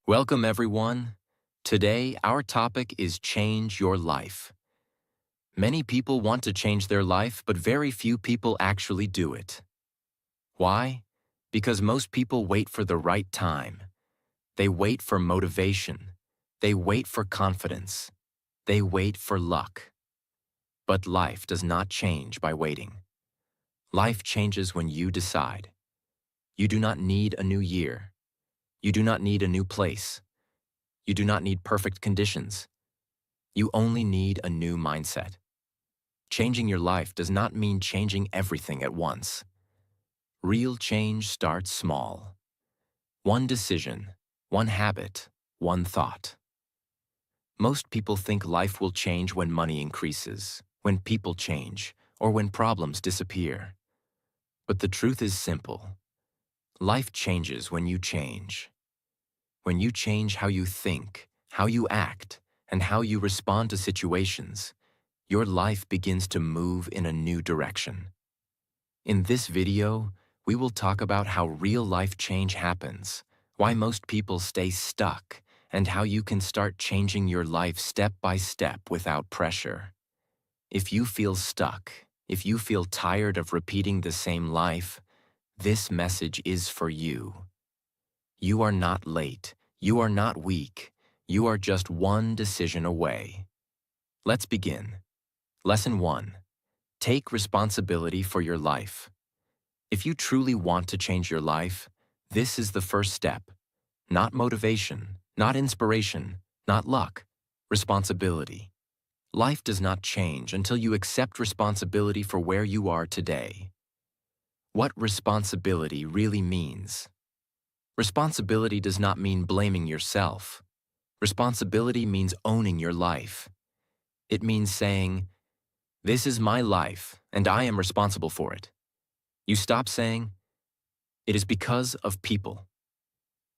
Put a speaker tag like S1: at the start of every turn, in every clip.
S1: Welcome, everyone. Today, our topic is Change Your Life. Many people want to change their life, but very few people actually do it. Why? Because most people wait for the right time. They wait for motivation. They wait for confidence. They wait for luck. But life does not change by waiting. Life changes when you decide. You do not need a new year. You do not need a new place. You do not need perfect conditions. You only need a new mindset. Changing your life does not mean changing everything at once. Real change starts small. One decision, one habit, one thought. Most people think life will change when money increases, when people change, or when problems disappear. But the truth is simple. Life changes when you change. When you change how you think, how you act, and how you respond to situations, your life begins to move in a new direction. In this video, we will talk about how real-life change happens, why most people stay stuck, and how you can start changing your life step by step without pressure. If you feel stuck, if you feel tired of repeating the same life, this message is for you. You are not late. You are not weak. You are just one decision away. Let's begin. Lesson 1. Take responsibility for your life. If you truly want to change your life, this is the first step. Not motivation, not inspiration, not luck. Responsibility. Life does not change until you accept responsibility for where you are today. What responsibility really means? Responsibility does not mean blaming yourself. Responsibility means owning your life. It means saying, "This is my life, and I am responsible for it." You stop saying, "It is because of people.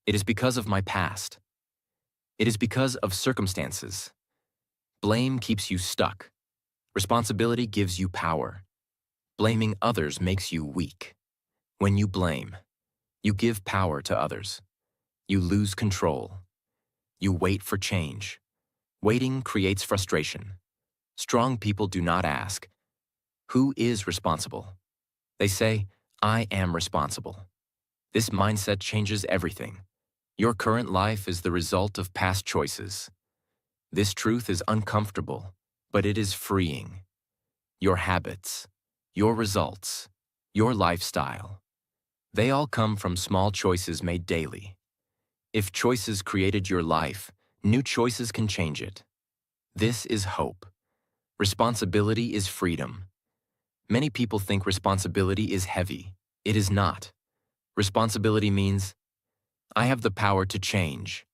S1: It is because of my past. It is because of circumstances." Blame keeps you stuck. Responsibility gives you power. Blaming others makes you weak. When you blame, you give power to others. You lose control. You wait for change. Waiting creates frustration. Strong people do not ask, "Who is responsible?" They say, "I am responsible." This mindset changes everything. Your current life is the result of past choices. This truth is uncomfortable, but it is freeing. Your habits, your results, your lifestyle, they all come from small choices made daily. If choices created your life, new choices can change it. This is hope. Responsibility is freedom. Many people think responsibility is heavy. It is not. Responsibility means, I have the power to change.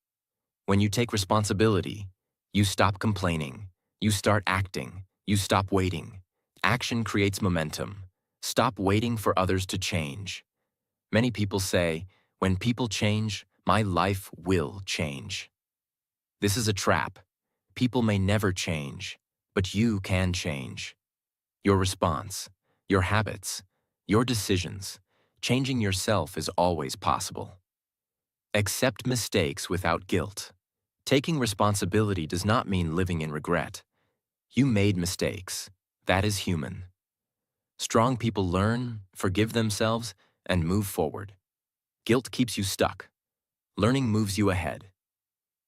S1: When you take responsibility, you stop complaining. You start acting. You stop waiting. Action creates momentum. Stop waiting for others to change. Many people say, when people change, my life will change. This is a trap. People may never change, but you can change. Your response, your habits, your decisions, changing yourself is always possible. Accept mistakes without guilt. Taking responsibility does not mean living in regret. You made mistakes. That is human. Strong people learn, forgive themselves, and move forward. Guilt keeps you stuck. Learning moves you ahead.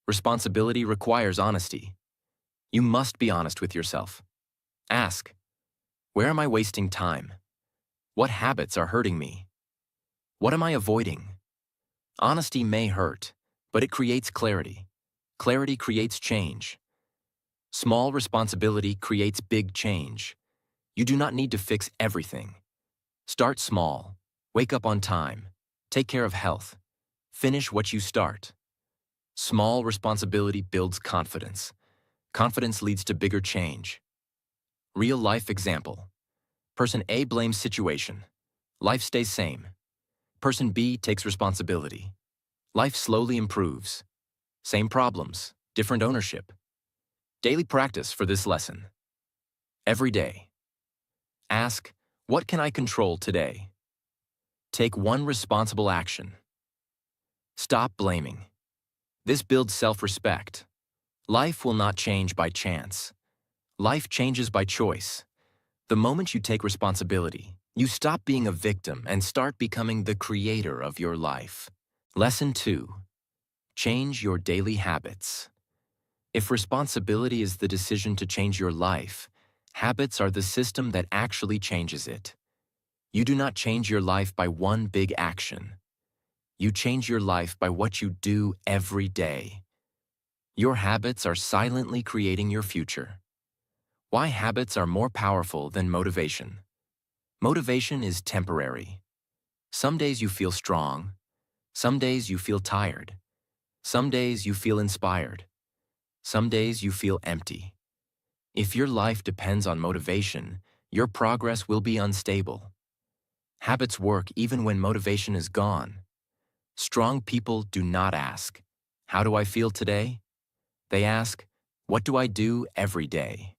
S1: Responsibility requires honesty. You must be honest with yourself. Ask, where am I wasting time? What habits are hurting me? What am I avoiding? Honesty may hurt, but it creates clarity. Clarity creates change. Small responsibility creates big change. You do not need to fix everything. Start small. Wake up on time. Take care of health. Finish what you start. Small responsibility builds confidence. Confidence leads to bigger change. Real-life example. Person A blames situation. Life stays same. Person B takes responsibility. Life slowly improves. Same problems, different ownership. Daily practice for this lesson. Every day. Ask, what can I control today? Take one responsible action. Stop blaming. This builds self-respect. Life will not change by chance. Life changes by choice. The moment you take responsibility, you stop being a victim and start becoming the creator of your life. Lesson 2. Change your daily habits. If responsibility is the decision to change your life, habits are the system that actually changes it. You do not change your life by one big action. You change your life by what you do every day. Your habits are silently creating your future. Why habits are more powerful than motivation. Motivation is temporary. Some days you feel strong. Some days you feel tired. Some days you feel inspired. Some days you feel empty. If your life depends on motivation, your progress will be unstable. Habits work even when motivation is gone. Strong people do not ask, "How do I feel today?" They ask, "What do I do every day?"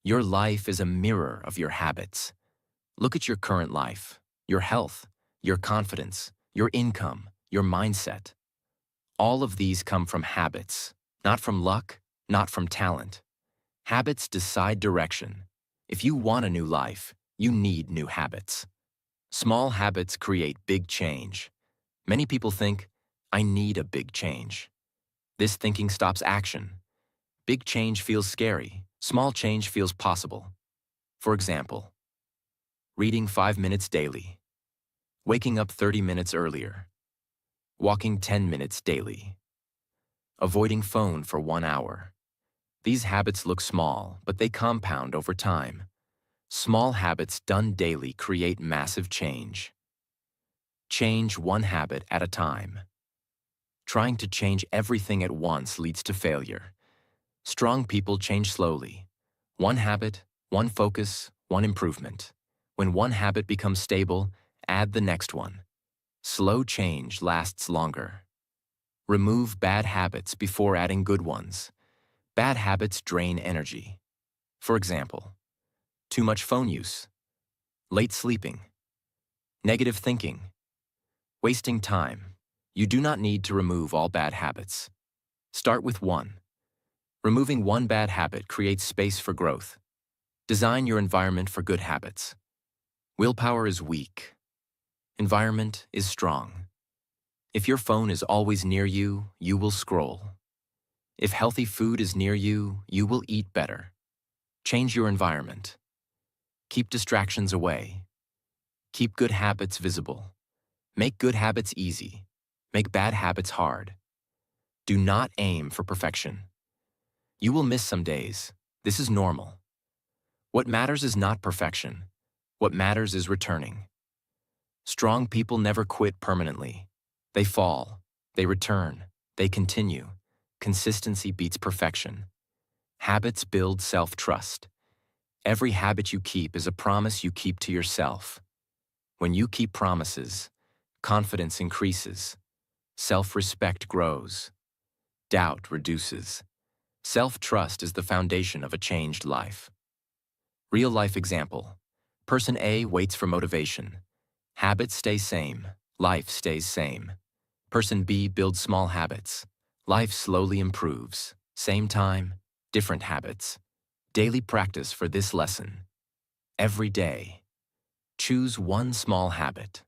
S1: Your life is a mirror of your habits. Look at your current life, your health, your confidence, your income, your mindset. All of these come from habits, not from luck, not from talent. Habits decide direction. If you want a new life, you need new habits. Small habits create big change. Many people think, "I need a big change." This thinking stops action. Big change feels scary. Small change feels possible. For example, reading 5 minutes daily, waking up 30 minutes earlier, walking 10 minutes daily, avoiding phone for 1 hour. These habits look small, but they compound over time. Small habits done daily create massive change. Change one habit at a time. Trying to change everything at once leads to failure. Strong people change slowly. One habit, one focus, one improvement. When one habit becomes stable, add the next one. Slow change lasts longer. Remove bad habits before adding good ones. Bad habits drain energy. For example, too much phone use, late sleeping, negative thinking, wasting time. You do not need to remove all bad habits. Start with one. Removing one bad habit creates space for growth. Design your environment for good habits. Willpower is weak. Environment is strong. If your phone is always near you, you will scroll. If healthy food is near you, you will eat better. Change your environment. Keep distractions away. Keep good habits visible. Make good habits easy. Make bad habits hard. Do not aim for perfection. You will miss some days. This is normal. What matters is not perfection. What matters is returning. Strong people never quit permanently. They fall. They return. They continue. Consistency beats perfection. Habits build self-trust. Every habit you keep is a promise you keep to yourself. When you keep promises, confidence increases. Self-respect grows. Doubt reduces. Self-trust is the foundation of a changed life. Real-life example. Person A waits for motivation. Habits stay same. Life stays same. Person B builds small habits. Life slowly improves. Same time, different habits. Daily practice for this lesson. Every day. Choose one small habit.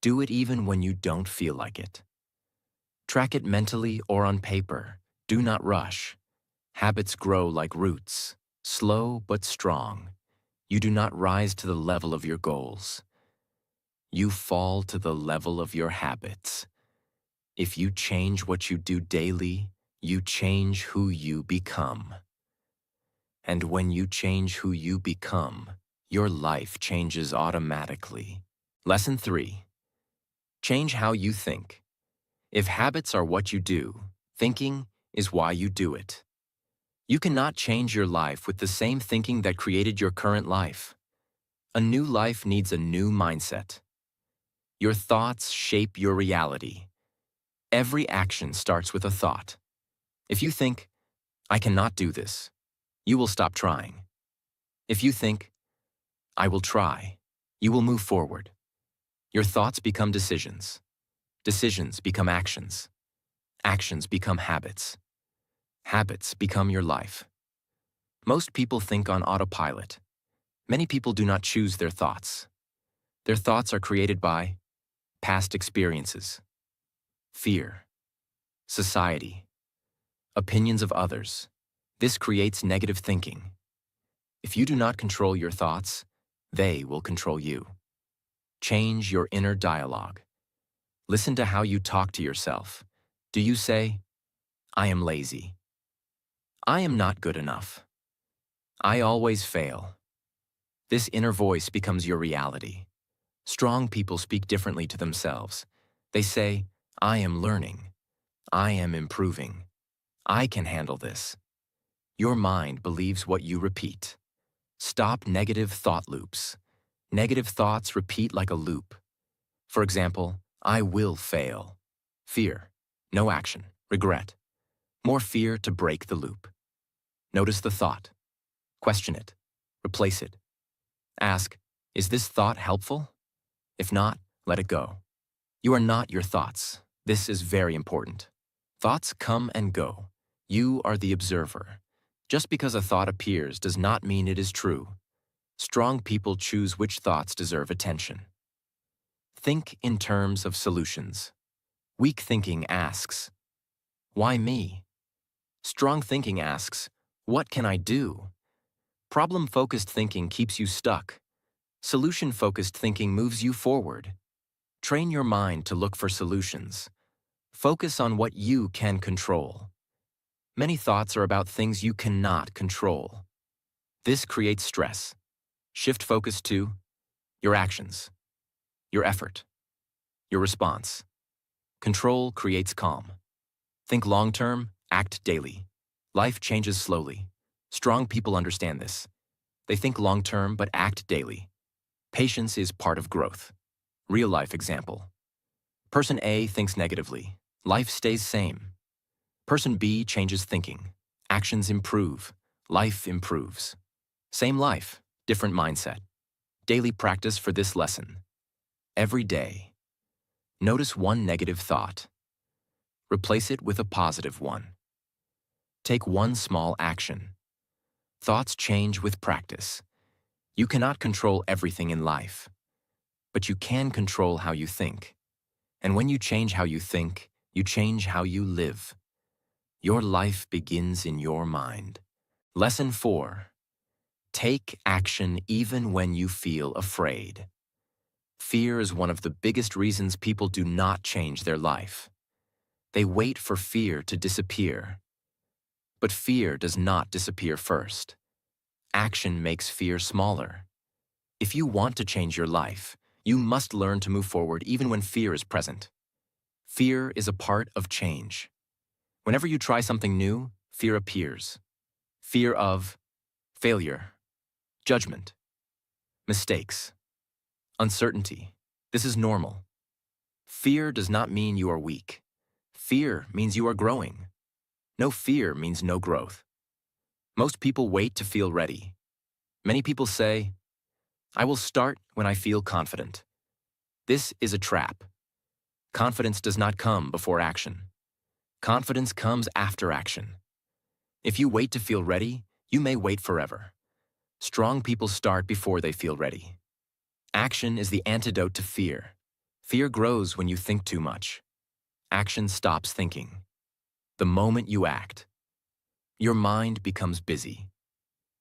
S1: Do it even when you don't feel like it. Track it mentally or on paper. Do not rush. Habits grow like roots, slow but strong. You do not rise to the level of your goals. You fall to the level of your habits. If you change what you do daily, you change who you become. And when you change who you become, your life changes automatically. Lesson 3. Change how you think. If habits are what you do, thinking is why you do it. You cannot change your life with the same thinking that created your current life. A new life needs a new mindset. Your thoughts shape your reality. Every action starts with a thought. If you think, "I cannot do this," you will stop trying. If you think, "I will try," you will move forward. Your thoughts become decisions. Decisions become actions. Actions become habits. Habits become your life. Most people think on autopilot. Many people do not choose their thoughts. Their thoughts are created by past experiences, fear, society, opinions of others. This creates negative thinking. If you do not control your thoughts, they will control you. Change your inner dialogue. Listen to how you talk to yourself. Do you say, I am lazy? I am not good enough. I always fail. This inner voice becomes your reality. Strong people speak differently to themselves. They say, I am learning. I am improving. I can handle this. Your mind believes what you repeat. Stop negative thought loops. Negative thoughts repeat like a loop. For example, I will fail. Fear. No action. Regret. More fear to break the loop. Notice the thought. Question it. Replace it. Ask, is this thought helpful? If not, let it go. You are not your thoughts. This is very important. Thoughts come and go. You are the observer. Just because a thought appears does not mean it is true. Strong people choose which thoughts deserve attention. Think in terms of solutions. Weak thinking asks, why me? Strong thinking asks, what can I do? Problem-focused thinking keeps you stuck. Solution-focused thinking moves you forward. Train your mind to look for solutions. Focus on what you can control. Many thoughts are about things you cannot control. This creates stress. Shift focus to your actions, your effort, your response. Control creates calm. Think long-term, act daily. Life changes slowly. Strong people understand this. They think long-term but act daily. Patience is part of growth. Real-life example. Person A thinks negatively. Life stays same. Person B changes thinking. Actions improve. Life improves. Same life, different mindset. Daily practice for this lesson. Every day. Notice one negative thought. Replace it with a positive one. Take one small action. Thoughts change with practice. You cannot control everything in life, but you can control how you think. And when you change how you think, you change how you live. Your life begins in your mind. Lesson 4. Take action even when you feel afraid. Fear is one of the biggest reasons people do not change their life. They wait for fear to disappear. But fear does not disappear first. Action makes fear smaller. If you want to change your life, you must learn to move forward even when fear is present. Fear is a part of change. Whenever you try something new, fear appears. Fear of failure, judgment, mistakes, uncertainty. This is normal. Fear does not mean you are weak. Fear means you are growing. No fear means no growth. Most people wait to feel ready. Many people say, I will start when I feel confident. This is a trap. Confidence does not come before action. Confidence comes after action. If you wait to feel ready, you may wait forever. Strong people start before they feel ready. Action is the antidote to fear. Fear grows when you think too much. Action stops thinking. The moment you act, your mind becomes busy.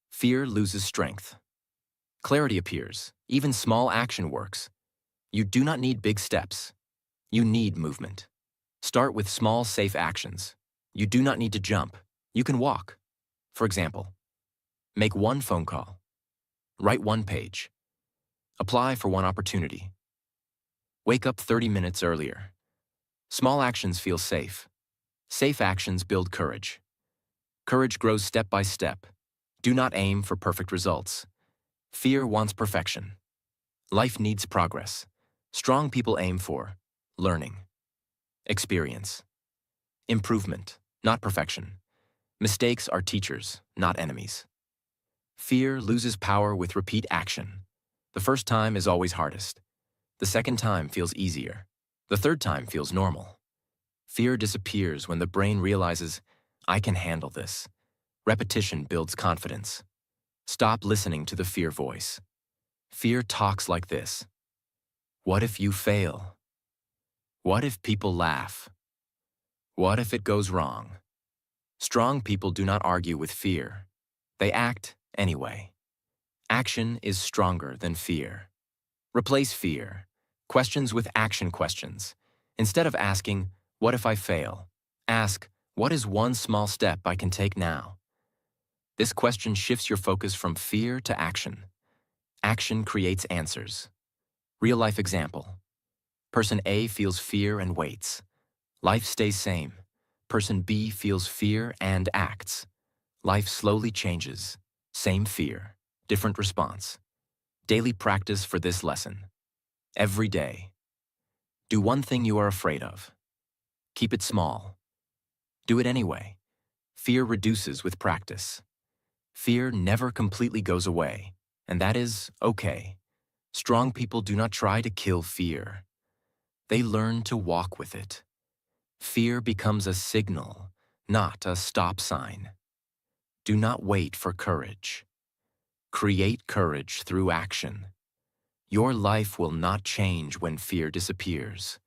S1: Fear loses strength. Clarity appears. Even small action works. You do not need big steps. You need movement. Start with small, safe actions. You do not need to jump. You can walk. For example, make one phone call. Write one page. Apply for one opportunity. Wake up 30 minutes earlier. Small actions feel safe. Safe actions build courage. Courage grows step by step. Do not aim for perfect results. Fear wants perfection. Life needs progress. Strong people aim for learning, experience, improvement, not perfection. Mistakes are teachers, not enemies. Fear loses power with repeat action. The first time is always hardest. The second time feels easier. The third time feels normal. Fear disappears when the brain realizes, I can handle this. Repetition builds confidence. Stop listening to the fear voice. Fear talks like this. What if you fail? What if people laugh? What if it goes wrong? Strong people do not argue with fear. They act anyway. Action is stronger than fear. Replace fear. Questions with action questions. Instead of asking, what if I fail? Ask, what is one small step I can take now? This question shifts your focus from fear to action. Action creates answers. Real-life example. Person A feels fear and waits. Life stays same. Person B feels fear and acts. Life slowly changes. Same fear, different response. Daily practice for this lesson. Every day. Do one thing you are afraid of. Keep it small. Do it anyway. Fear reduces with practice. Fear never completely goes away, and that is okay. Strong people do not try to kill fear. They learn to walk with it. Fear becomes a signal, not a stop sign. Do not wait for courage. Create courage through action. Your life will not change when fear disappears.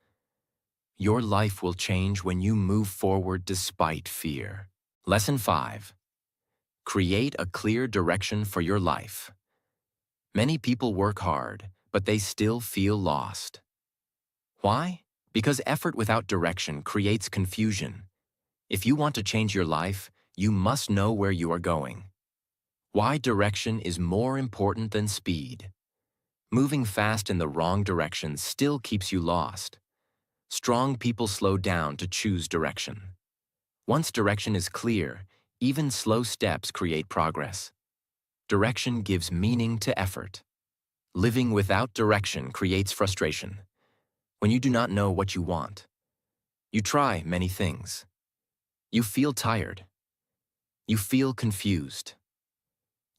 S1: Your life will change when you move forward despite fear. Lesson 5. Create a clear direction for your life. Many people work hard, but they still feel lost. Why? Because effort without direction creates confusion. If you want to change your life, you must know where you are going. Why direction is more important than speed. Moving fast in the wrong direction still keeps you lost. Strong people slow down to choose direction. Once direction is clear, even slow steps create progress. Direction gives meaning to effort. Living without direction creates frustration. When you do not know what you want, you try many things. You feel tired. You feel confused.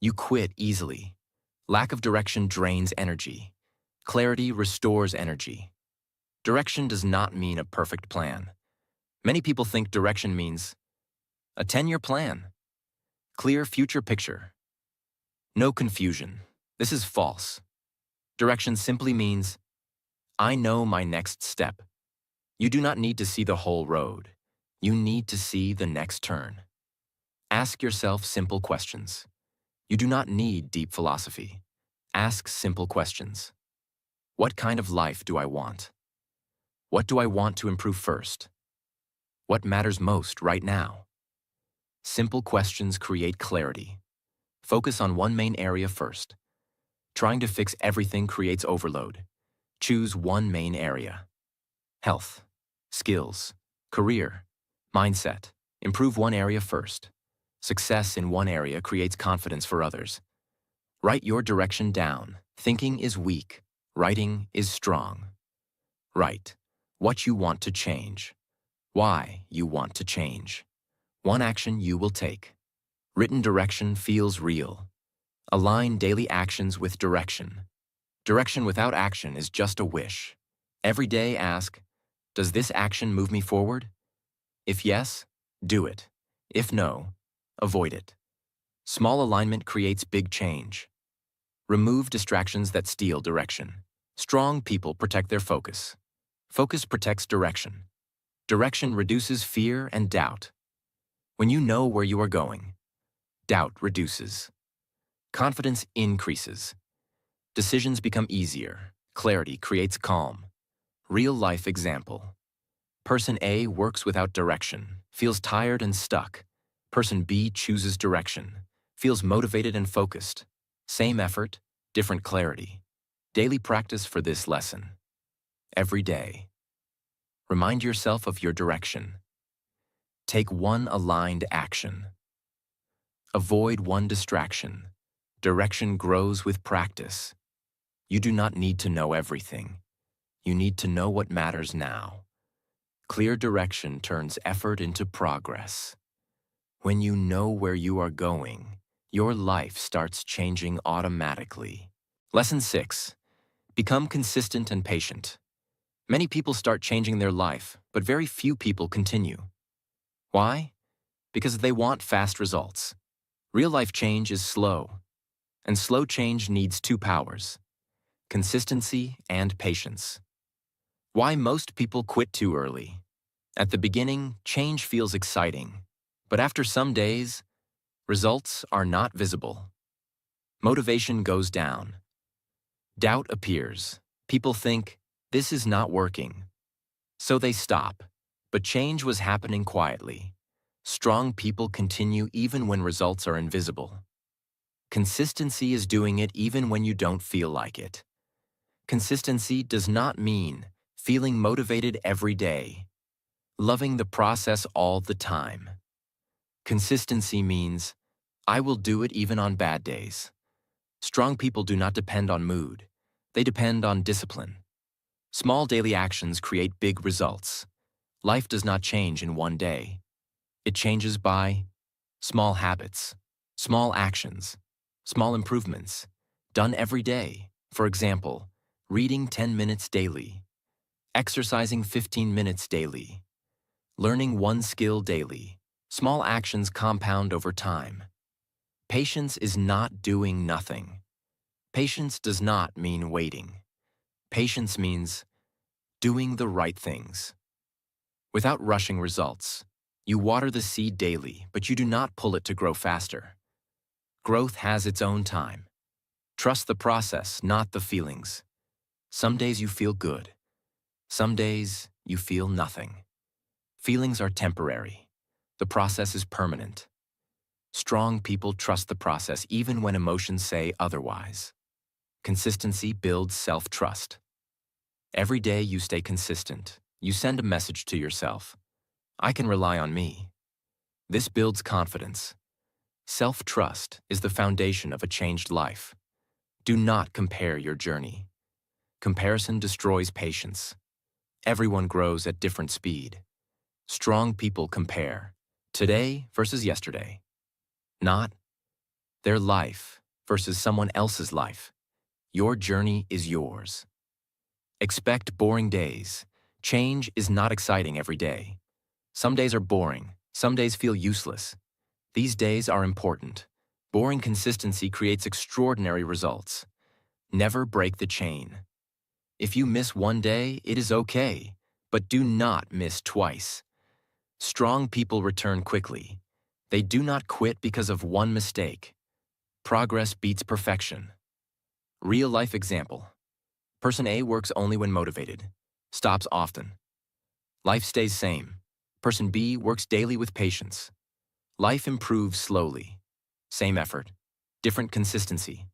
S1: You quit easily. Lack of direction drains energy. Clarity restores energy. Direction does not mean a perfect plan. Many people think direction means a 10-year plan, clear future picture, no confusion. This is false. Direction simply means, I know my next step. You do not need to see the whole road. You need to see the next turn. Ask yourself simple questions. You do not need deep philosophy. Ask simple questions. What kind of life do I want? What do I want to improve first? What matters most right now? Simple questions create clarity. Focus on one main area first. Trying to fix everything creates overload. Choose one main area. Health, skills, career, mindset. Improve one area first. Success in one area creates confidence for others. Write your direction down. Thinking is weak. Writing is strong. Write what you want to change. Why you want to change. One action you will take. Written direction feels real. Align daily actions with direction. Direction without action is just a wish. Every day ask, does this action move me forward? If yes, do it. If no, avoid it. Small alignment creates big change. Remove distractions that steal direction. Strong people protect their focus. Focus protects direction. Direction reduces fear and doubt. When you know where you are going, doubt reduces. Confidence increases. Decisions become easier. Clarity creates calm. Real-life example. Person A works without direction, feels tired and stuck. Person B chooses direction, feels motivated and focused. Same effort, different clarity. Daily practice for this lesson. Every day. Remind yourself of your direction. Take one aligned action. Avoid one distraction. Direction grows with practice. You do not need to know everything. You need to know what matters now. Clear direction turns effort into progress. When you know where you are going, your life starts changing automatically. Lesson 6. Become consistent and patient. Many people start changing their life, but very few people continue. Why? Because they want fast results. Real-life change is slow, and slow change needs two powers: consistency and patience. Why most people quit too early? At the beginning, change feels exciting, but after some days, results are not visible. Motivation goes down. Doubt appears. People think, this is not working. So they stop. But change was happening quietly. Strong people continue even when results are invisible. Consistency is doing it even when you don't feel like it. Consistency does not mean feeling motivated every day, loving the process all the time. Consistency means I will do it even on bad days. Strong people do not depend on mood. They depend on discipline. Small daily actions create big results. Life does not change in one day. It changes by small habits, small actions, small improvements, done every day. For example, reading 10 minutes daily, exercising 15 minutes daily, learning one skill daily. Small actions compound over time. Patience is not doing nothing. Patience does not mean waiting. Patience means doing the right things. Without rushing results, you water the seed daily, but you do not pull it to grow faster. Growth has its own time. Trust the process, not the feelings. Some days you feel good. Some days you feel nothing. Feelings are temporary. The process is permanent. Strong people trust the process even when emotions say otherwise. Consistency builds self-trust. Every day you stay consistent. You send a message to yourself. I can rely on me. This builds confidence. Self-trust is the foundation of a changed life. Do not compare your journey. Comparison destroys patience. Everyone grows at different speed. Strong people compare today versus yesterday, not their life versus someone else's life. Your journey is yours. Expect boring days. Change is not exciting every day. Some days are boring. Some days feel useless. These days are important. Boring consistency creates extraordinary results. Never break the chain. If you miss one day, it is okay, but do not miss twice. Strong people return quickly. They do not quit because of one mistake. Progress beats perfection. Real-life example. Person A works only when motivated, stops often. Life stays same. Person B works daily with patience. Life improves slowly. Same effort, different consistency.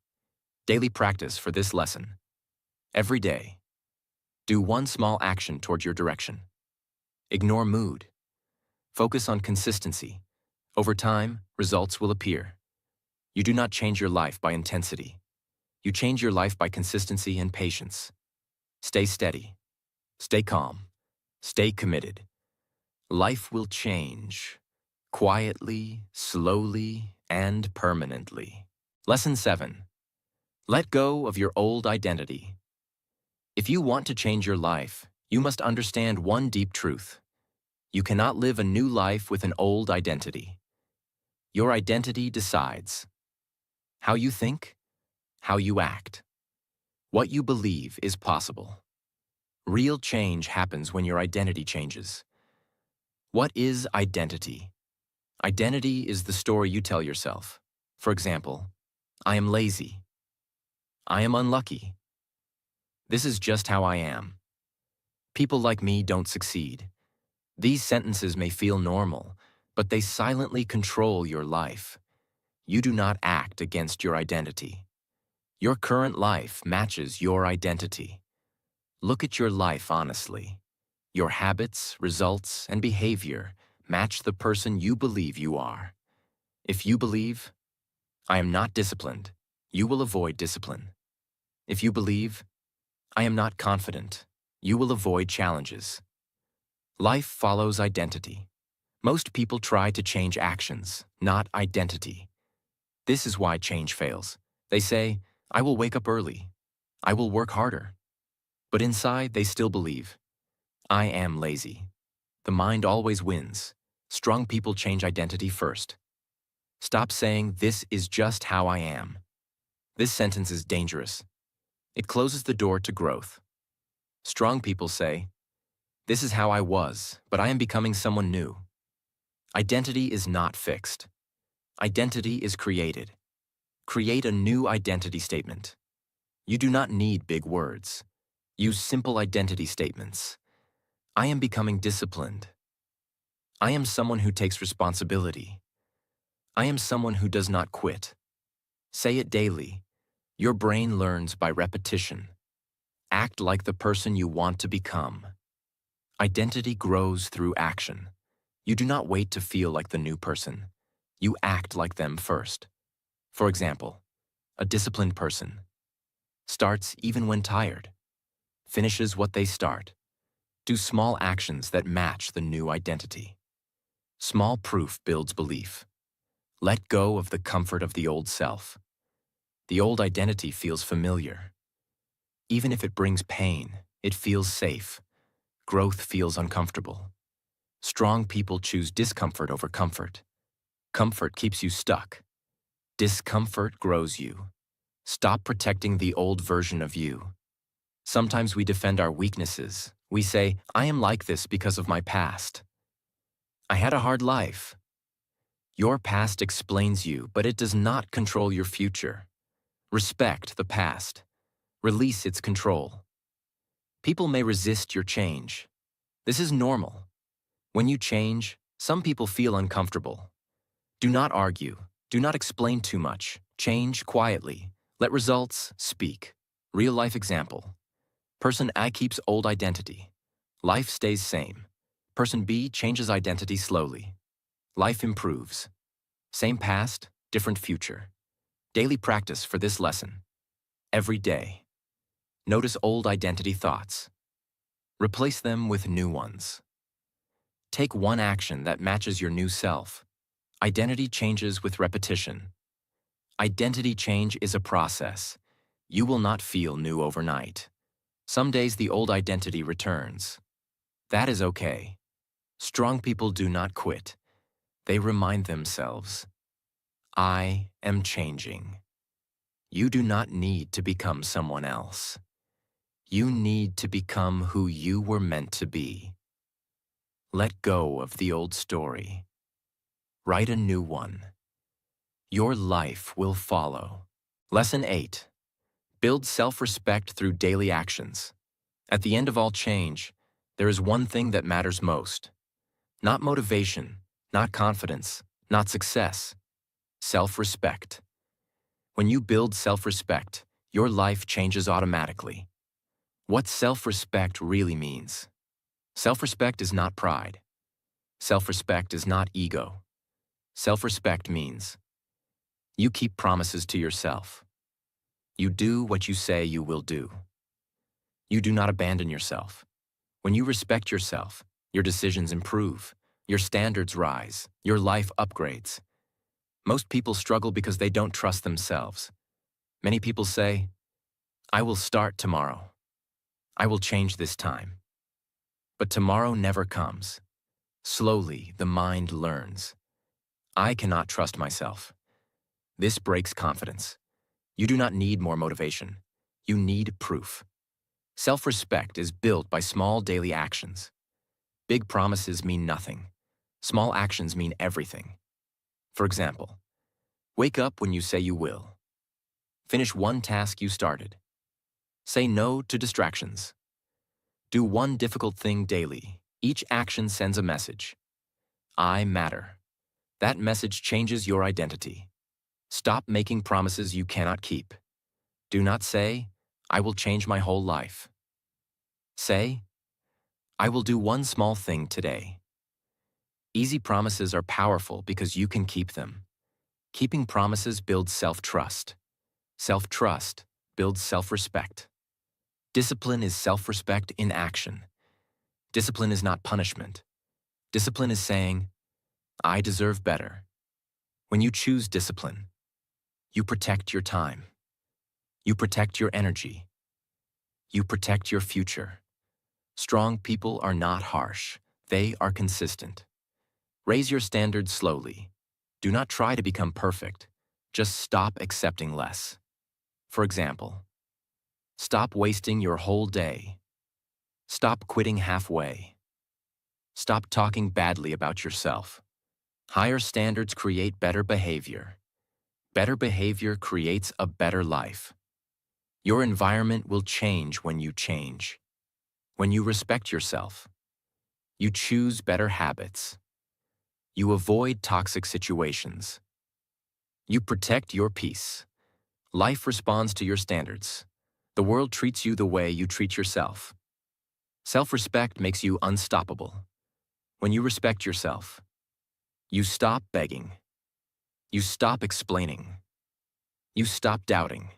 S1: Daily practice for this lesson. Every day, do one small action toward your direction. Ignore mood. Focus on consistency. Over time, results will appear. You do not change your life by intensity. You change your life by consistency and patience. Stay steady. Stay calm. Stay committed. Life will change. Quietly, slowly, and permanently. Lesson 7. Let go of your old identity. If you want to change your life, you must understand one deep truth. You cannot live a new life with an old identity. Your identity decides how you think, how you act. What you believe is possible. Real change happens when your identity changes. What is identity? Identity is the story you tell yourself. For example, I am lazy. I am unlucky. This is just how I am. People like me don't succeed. These sentences may feel normal, but they silently control your life. You do not act against your identity. Your current life matches your identity. Look at your life honestly. Your habits, results, and behavior match the person you believe you are. If you believe, I am not disciplined, you will avoid discipline. If you believe, I am not confident, you will avoid challenges. Life follows identity. Most people try to change actions, not identity. This is why change fails. They say, I will wake up early. I will work harder. But inside, they still believe, I am lazy. The mind always wins. Strong people change identity first. Stop saying, "This is just how I am." This sentence is dangerous. It closes the door to growth. Strong people say, "This is how I was, but I am becoming someone new." Identity is not fixed. Identity is created. Create a new identity statement. You do not need big words. Use simple identity statements. I am becoming disciplined. I am someone who takes responsibility. I am someone who does not quit. Say it daily. Your brain learns by repetition. Act like the person you want to become. Identity grows through action. You do not wait to feel like the new person. You act like them first. For example, a disciplined person starts even when tired, finishes what they start. Do small actions that match the new identity. Small proof builds belief. Let go of the comfort of the old self. The old identity feels familiar. Even if it brings pain, it feels safe. Growth feels uncomfortable. Strong people choose discomfort over comfort. Comfort keeps you stuck. Discomfort grows you. Stop protecting the old version of you. Sometimes we defend our weaknesses. We say, "I am like this because of my past. I had a hard life." Your past explains you, but it does not control your future. Respect the past. Release its control. People may resist your change. This is normal. When you change, some people feel uncomfortable. Do not argue. Do not explain too much. Change quietly. Let results speak. Real-life example. Person A keeps old identity. Life stays same. Person B changes identity slowly. Life improves. Same past, different future. Daily practice for this lesson. Every day. Notice old identity thoughts. Replace them with new ones. Take one action that matches your new self. Identity changes with repetition. Identity change is a process. You will not feel new overnight. Some days the old identity returns. That is okay. Strong people do not quit. They remind themselves, "I am changing." You do not need to become someone else. You need to become who you were meant to be. Let go of the old story. Write a new one. Your life will follow. Lesson 8. Build self-respect through daily actions. At the end of all change, there is one thing that matters most. Not motivation, not confidence, not success. Self-respect. When you build self-respect, your life changes automatically. What self-respect really means. Self-respect is not pride. Self-respect is not ego. Self-respect means you keep promises to yourself. You do what you say you will do. You do not abandon yourself. When you respect yourself, your decisions improve, your standards rise, your life upgrades. Most people struggle because they don't trust themselves. Many people say, "I will start tomorrow. I will change this time." But tomorrow never comes. Slowly, the mind learns. I cannot trust myself. This breaks confidence. You do not need more motivation. You need proof. Self-respect is built by small daily actions. Big promises mean nothing. Small actions mean everything. For example, wake up when you say you will. Finish one task you started. Say no to distractions. Do one difficult thing daily. Each action sends a message. I matter. That message changes your identity. Stop making promises you cannot keep. Do not say, "I will change my whole life." Say, "I will do one small thing today." Easy promises are powerful because you can keep them. Keeping promises builds self-trust. Self-trust builds self-respect. Discipline is self-respect in action. Discipline is not punishment. Discipline is saying, "I deserve better." When you choose discipline, you protect your time. You protect your energy. You protect your future. Strong people are not harsh. They are consistent. Raise your standards slowly. Do not try to become perfect. Just stop accepting less. For example, stop wasting your whole day. Stop quitting halfway. Stop talking badly about yourself. Higher standards create better behavior. Better behavior creates a better life. Your environment will change when you change. When you respect yourself, you choose better habits. You avoid toxic situations. You protect your peace. Life responds to your standards. The world treats you the way you treat yourself. Self-respect makes you unstoppable. When you respect yourself, you stop begging. You stop explaining. You stop doubting.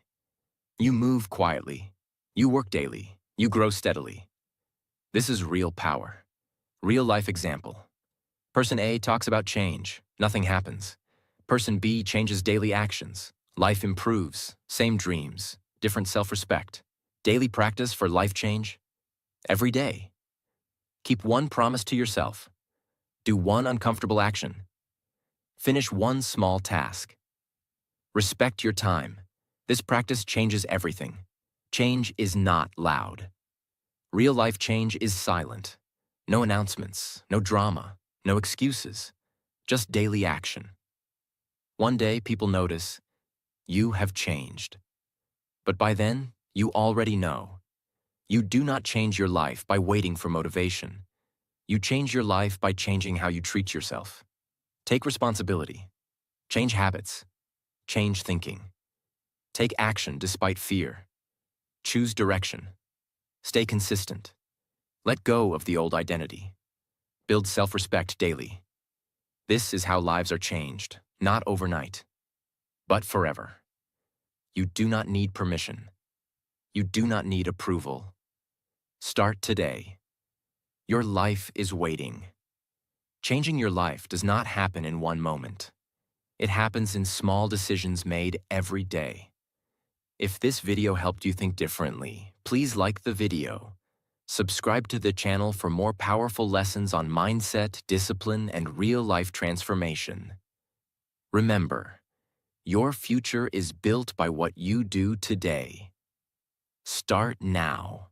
S1: You move quietly. You work daily. You grow steadily. This is real power. Real life example. Person A talks about change. Nothing happens. Person B changes daily actions. Life improves. Same dreams. Different self-respect. Daily practice for life change. Every day. Keep one promise to yourself. Do one uncomfortable action. Finish one small task. Respect your time. This practice changes everything. Change is not loud. Real life change is silent. No announcements, no drama, no excuses, just daily action. One day people notice, you have changed. But by then, you already know. You do not change your life by waiting for motivation. You change your life by changing how you treat yourself. Take responsibility. Change habits. Change thinking. Take action despite fear. Choose direction. Stay consistent. Let go of the old identity. Build self-respect daily. This is how lives are changed, not overnight, but forever. You do not need permission. You do not need approval. Start today. Your life is waiting. Changing your life does not happen in one moment. It happens in small decisions made every day. If this video helped you think differently, please like the video. Subscribe to the channel for more powerful lessons on mindset, discipline, and real-life transformation. Remember, your future is built by what you do today. Start now.